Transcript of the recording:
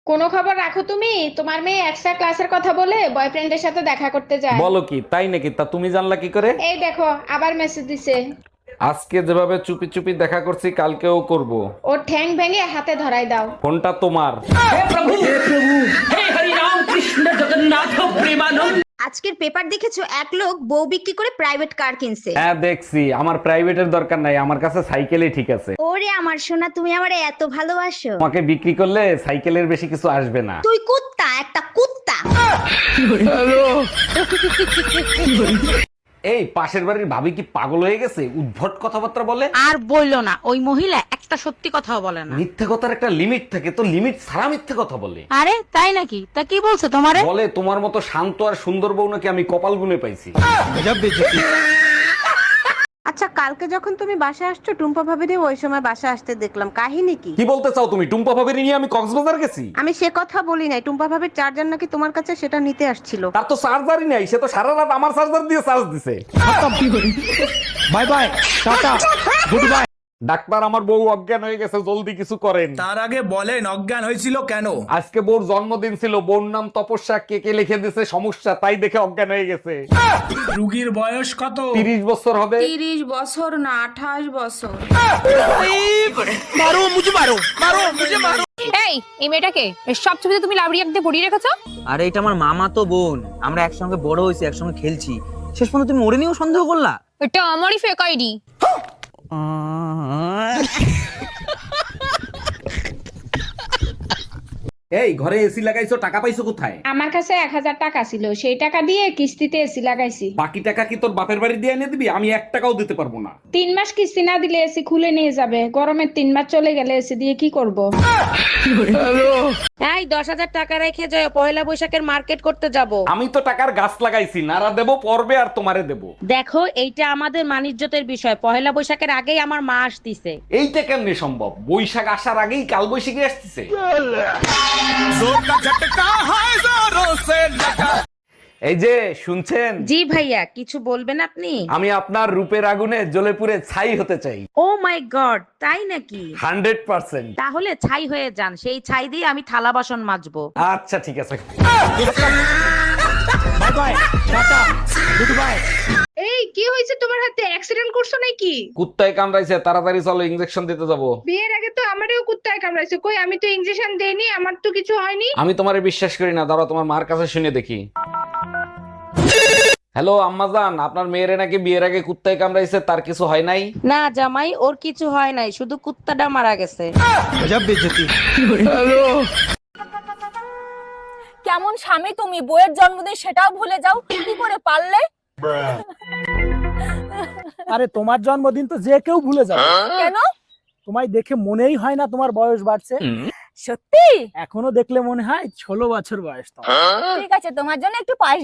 কোনো খবর রাখো তুমি? তোমার মেয়ে এক্সট্রা ক্লাসের কথা বলে বয়ফ্রেন্ডের সাথে দেখা করতে যায়। বলো কি, তাই নাকি? তা তুমি জানলা কি করে? এই দেখো আবার মেসেজ দিছে। আজকে যেভাবে চুপি চুপি দেখা করছি কালকেও করব। ওর ঠ্যাং ভেঙে হাতে ধরাই দাও। ফোনটা তোমার। আজকের পেপার দেখেছো, এক লোক বউ বিক্রি করে প্রাইভেট কার কিনছে। হ্যাঁ দেখছি, আমার প্রাইভেটের দরকার নাই, আমার কাছে সাইকেলই ঠিক আছে। ওরে আমার সোনা, তুমি আমারে এত ভালোবাসো। তোমাকে বিক্রি করলে সাইকেলের বেশি কিছু আসবে না। তুই কুত্তা, একটা কুত্তা। এই পাশের বাড়ির ভাবি কি পাগল হয়ে গেছে? উদ্ভট কথাবার্তা বলে। আর বললো না, ওই মহিলা একটা সত্যি কথাও বলে না। মিথ্যে কথার একটা লিমিট থাকে, তো লিমিট ছাড়া মিথ্যে কথা বলে। আরে তাই নাকি? তা কি বলছে তোমারে? বলে তোমার মতো শান্ত আর সুন্দর বউ নাকি আমি কপাল গুনে পাইছি। আচ্ছা, কালকে যখন তুমি বাসা আসছো টুম্পা ভাবিরে ওই সময় বাসা আসতে দেখলাম, কাহিনী কি? কি বলতে চাও তুমি? টুম্পা ভাবির নিয়ে আমি কক্সবাজার গেছি? আমি সে কথা বলি নাই, টুম্পা ভাবির চার্জার নাকি তোমার কাছে, সেটা নিতে আসছিল। তার তো চার্জারই নাই, সে তো সারা রাত আমার চার্জার দিয়ে চার্জ দিছে। Bye bye, tata, good bye. Doctor, আমার বউ অজ্ঞান হয়ে গেছে, জলদি কিছু করেন। তার আগে বলেন অজ্ঞান হয়েছিল কেন? আজকে বউর জন্মদিন ছিল, বউর নাম তপস্যা, কে কে লিখে দিছে সমস্যা, তাই দেখে অজ্ঞান হয়ে গেছে। রুগীর বয়স কত? 30 বছর হবে। 30 বছর না 28 বছর। এই মেয়েটাকে সব ছবিতে তুমি লাউড়ি আঁকতে পড়িয়ে রেখেছো? আরে এটা আমার মামা তো বোন, আমরা একসঙ্গে বড় হয়েছি, একসঙ্গে খেলছি, শেষ পর্যন্ত তুমি ওরে নিয়েও সন্দেহ করলা? এটা আমারই ফেক আইডি। এই ঘরে এসি লাগাইছো, টাকা পাইছো কোথায়? আমার কাছে 1000 টাকা ছিল, সেই টাকা দিয়ে কিস্তিতে এসি লাগাইছি। বাকি টাকা কি তোর বাপের বাড়ি দিয়ে এনে দিবি? আমি 1 টাকাও দিতে পারবো না। 3 মাস কিস্তি না দিলে এসি খুলে নিয়ে যাবে। গরমের 3 মাস চলে গেলে এসি দিয়ে কি করব? এই 10,000 টাকা রেখে যাও, পয়লা বৈশাখের মার্কেট করতে যাব। আমি তো টাকার গাছ লাগাইছি, নারা দেবো পর্বে আর তোমারে দেবো। দেখো, এইটা আমাদের মানিজ্যতের বিষয়, পয়লা বৈশাখের আগেই আমার মা আসতিছে। এইটা কেমনে সম্ভব? বৈশাখ আসার আগেই কাল বৈশাখী আসতেছে। এই যে শুনছেন? জি ভাইয়া, কিছু বলবেন আপনি? আমি আপনার রূপের আগুনে জ্বলে পুড়ে ছাই হতে চাই। ও মাই গড, তাই নাকি? 100%। তাহলে ছাই হয়ে যান, সেই ছাই দিয়ে আমি থালা বাসন মাজবো। আচ্ছা ঠিক আছে। এই কি হয়েছে তোমার হাতে? অ্যাক্সিডেন্ট করছো নাকি? কুত্তায় কামড়াইছে, তাড়াতাড়ি চলো, ইনজেকশন দিতে যাবো। বিয়ের আগে তো আমারও কুত্তায় কামড়াইছে। কই, আমি তো ইনজেকশন দেইনি, আমার তো কিছু হয়নি। আমি তোমারে বিশ্বাস করি না, দাঁড়াও তোমার মার কাছে শুনে দেখি। হ্যালো আম্মাজান, আপনার মেয়েরে নাকি বিয়ের আগে কুত্তায় কামড়াইছে, তার কিছু হয় নাই? না জামাই, ওর কিছু হয় নাই, শুধু কুত্তাটা মারা গেছে। কেমন স্বামী তুমি, বইয়ের জন্মদিন সেটাও ভুলে যাও, কি করে পারলে? আরে তোমার জন্মদিন তো যে কেউ ভুলে যাবে। কেন? তোমায় দেখে মনেই হয় না তোমার বয়স বাড়ছে। সত্যি? এখনো দেখলে মনে হয় 16 বছর বয়স তোমার। ঠিক আছে, তোমার জন্য একটু পায়েস